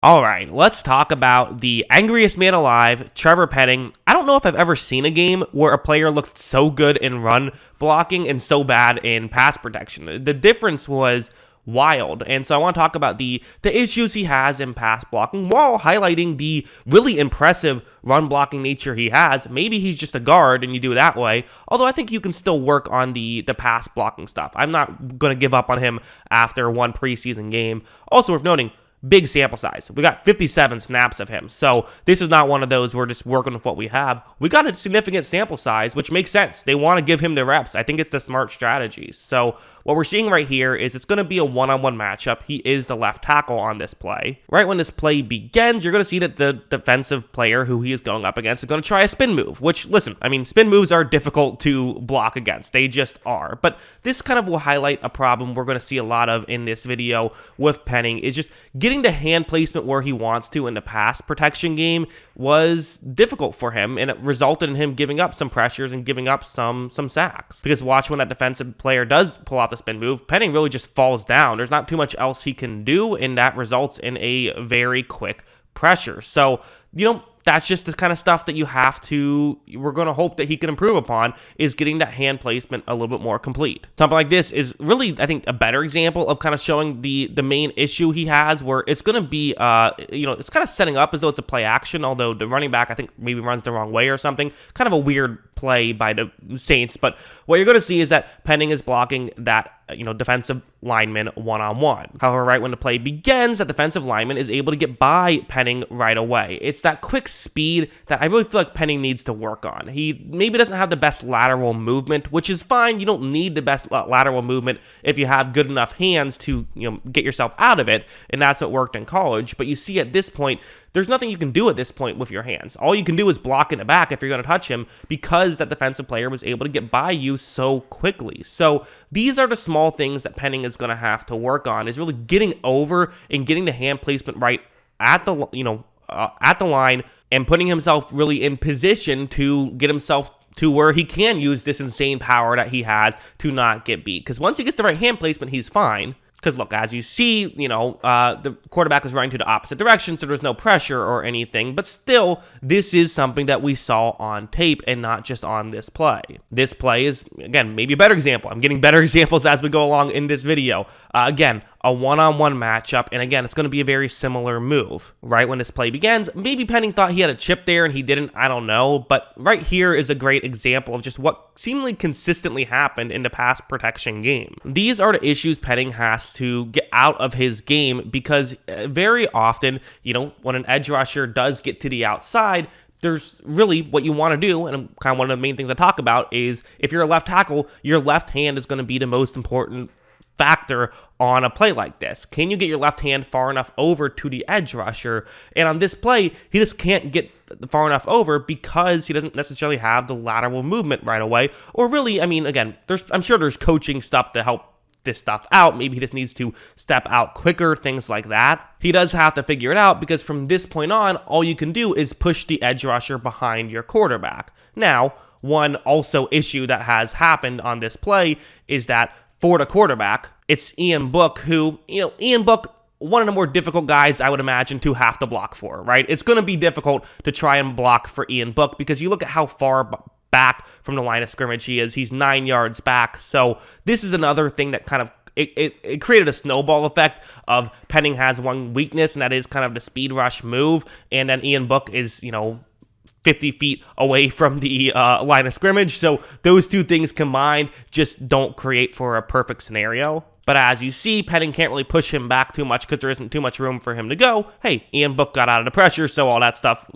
All right, let's talk about the angriest man alive, Trevor Penning. I don't know if I've ever seen a game where a player looked so good in run blocking and so bad in pass protection. The difference was wild. And so I want to talk about the issues he has in pass blocking while highlighting the really impressive run blocking nature he has. Maybe he's just a guard and you do it that way. Although I think you can still work on the pass blocking stuff. I'm not going to give up on him after one preseason game. Also worth noting, big sample size. We got 57 snaps of him. So this is not one of those we're just working with what we have. We got a significant sample size, which makes sense. They want to give him the reps. I think it's the smart strategy. So what we're seeing right here is it's going to be a one-on-one matchup. He is the left tackle on this play. Right when this play begins, you're going to see that the defensive player who he is going up against is going to try a spin move, which, listen, I mean, spin moves are difficult to block against. They just are. But this kind of will highlight a problem we're going to see a lot of in this video with Penning is just getting the hand placement where he wants to in the pass protection game was difficult for him, and it resulted in him giving up some pressures and giving up some sacks. Because watch when that defensive player does pull off the spin move, Penning really just falls down. There's not too much else he can do, and that results in a very quick pressure. So, that's just the kind of stuff that we're going to hope that he can improve upon, is getting that hand placement a little bit more complete. Something like this is really, I think, a better example of kind of showing the main issue he has, where it's going to be, it's kind of setting up as though it's a play action, although the running back, I think, maybe runs the wrong way or something. Kind of a weird play by the Saints, but what you're going to see is that Penning is blocking that defensive lineman one-on-one. However, right when the play begins, that defensive lineman is able to get by Penning right away. It's that quick speed that I really feel like Penning needs to work on. He maybe doesn't have the best lateral movement, which is fine. You don't need the best lateral movement if you have good enough hands to get yourself out of it, and that's what worked in college. But you see at this point, there's nothing you can do at this point with your hands. All you can do is block in the back if you're going to touch him, because that defensive player was able to get by you so quickly. So these are the small things that Penning is going to have to work on, is really getting over and getting the hand placement right at the line, and putting himself really in position to get himself to where he can use this insane power that he has to not get beat. Because once he gets the right hand placement, he's fine. Because look, as you see, the quarterback was running to the opposite direction, so there's no pressure or anything. But still, this is something that we saw on tape and not just on this play. This play is, again, maybe a better example. I'm getting better examples as we go along in this video. Again, a one-on-one matchup, and again, it's going to be a very similar move. Right when this play begins, maybe Penning thought he had a chip there and he didn't, I don't know, but right here is a great example of just what seemingly consistently happened in the pass protection game. These are the issues Penning has to get out of his game, because very often, when an edge rusher does get to the outside, there's really what you want to do, and kind of one of the main things I talk about is, if you're a left tackle, your left hand is going to be the most important factor on a play like this. Can you get your left hand far enough over to the edge rusher? And on this play, he just can't get far enough over because he doesn't necessarily have the lateral movement right away. Or really, I mean, again, I'm sure there's coaching stuff to help this stuff out. Maybe he just needs to step out quicker, things like that. He does have to figure it out, because from this point on, all you can do is push the edge rusher behind your quarterback. Now, one also issue that has happened on this play is that for the quarterback, it's Ian Book, who, Ian Book, one of the more difficult guys I would imagine to have to block for, right? It's going to be difficult to try and block for Ian Book, because you look at how far back from the line of scrimmage he is. He's 9 yards back. So this is another thing that kind of, it created a snowball effect of Penning has one weakness, and that is kind of the speed rush move, and then Ian Book is, 50 feet away from the line of scrimmage. So those two things combined just don't create for a perfect scenario. But as you see, Penning can't really push him back too much because there isn't too much room for him to go. Hey, Ian Book got out of the pressure, so all that stuff,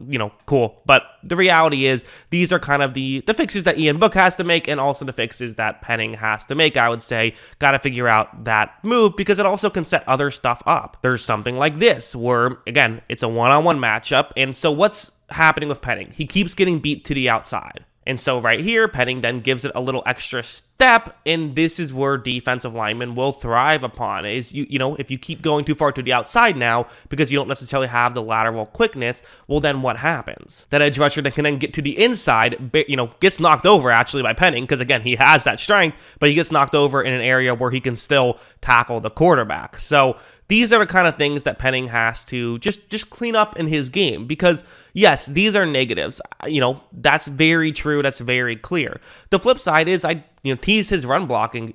cool. But the reality is, these are kind of the fixes that Ian Book has to make, and also the fixes that Penning has to make, I would say. Got to figure out that move, because it also can set other stuff up. There's something like this, where, again, it's a one-on-one matchup, and so what's happening with Penning? He keeps getting beat to the outside. And so right here, Penning then gives it a little extra step, and this is where defensive linemen will thrive upon, is if you keep going too far to the outside now, because you don't necessarily have the lateral quickness, well, then what happens? That edge rusher that can then get to the inside, gets knocked over actually by Penning, because again, he has that strength, but he gets knocked over in an area where he can still tackle the quarterback. So these are the kind of things that Penning has to just clean up in his game, because yes, these are negatives. That's very true. That's very clear. The flip side is I teased his run blocking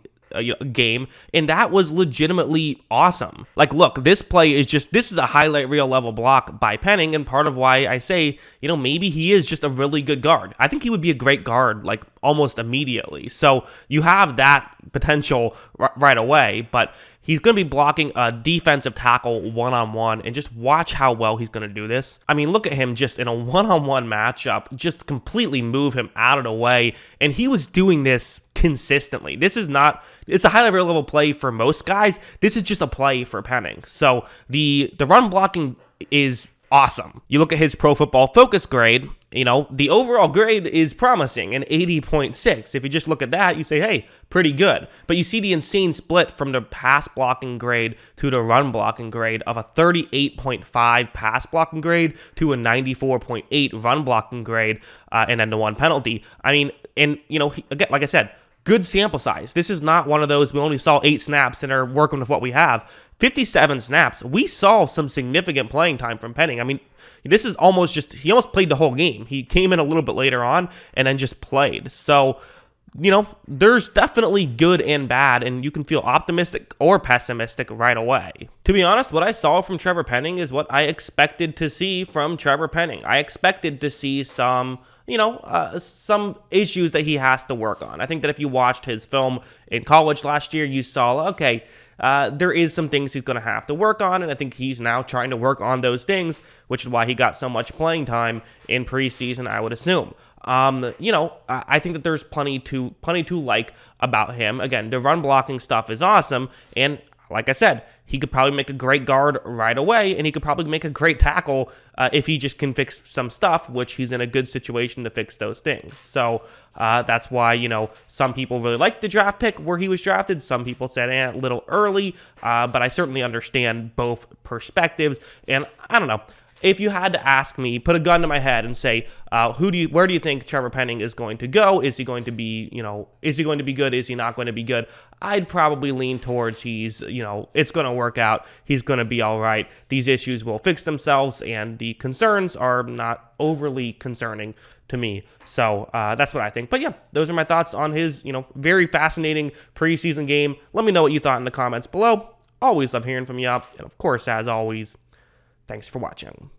game, and that was legitimately awesome. Like, look, this is a highlight reel level block by Penning, and part of why I say, maybe he is just a really good guard. I think he would be a great guard, like, almost immediately. So you have that potential right away, but he's going to be blocking a defensive tackle one-on-one, and just watch how well he's going to do this. I mean, look at him just in a one-on-one matchup, just completely move him out of the way, and he was doing this consistently. It's a high level play for most guys. This is just a play for Penning. So the run blocking is awesome. You look at his Pro Football Focus grade, the overall grade is promising, an 80.6. If you just look at that, you say, hey, pretty good. But you see the insane split from the pass blocking grade to the run blocking grade of a 38.5 pass blocking grade to a 94.8 run blocking grade, and then the one penalty. I mean, and, again, like I said, good sample size. This is not one of those, we only saw 8 snaps and are working with what we have. 57 snaps. We saw some significant playing time from Penning. I mean, this is he almost played the whole game. He came in a little bit later on and then just played. So, there's definitely good and bad, and you can feel optimistic or pessimistic right away. To be honest, what I saw from Trevor Penning is what I expected to see from Trevor Penning. I expected to see some issues that he has to work on. I think that if you watched his film in college last year, you saw, okay, there is some things he's going to have to work on, and I think he's now trying to work on those things, which is why he got so much playing time in preseason, I would assume. I think that there's plenty to like about him. Again, the run blocking stuff is awesome, and like I said, he could probably make a great guard right away, and he could probably make a great tackle if he just can fix some stuff, which he's in a good situation to fix those things. So that's why, some people really like the draft pick where he was drafted. Some people said, a little early, but I certainly understand both perspectives, and I don't know. If you had to ask me, put a gun to my head and say, where do you think Trevor Penning is going to go? Is he going to be, is he going to be good? Is he not going to be good? I'd probably lean towards it's going to work out. He's going to be all right. These issues will fix themselves, and the concerns are not overly concerning to me. So that's what I think. But yeah, those are my thoughts on his, very fascinating preseason game. Let me know what you thought in the comments below. Always love hearing from you. And of course, as always, thanks for watching.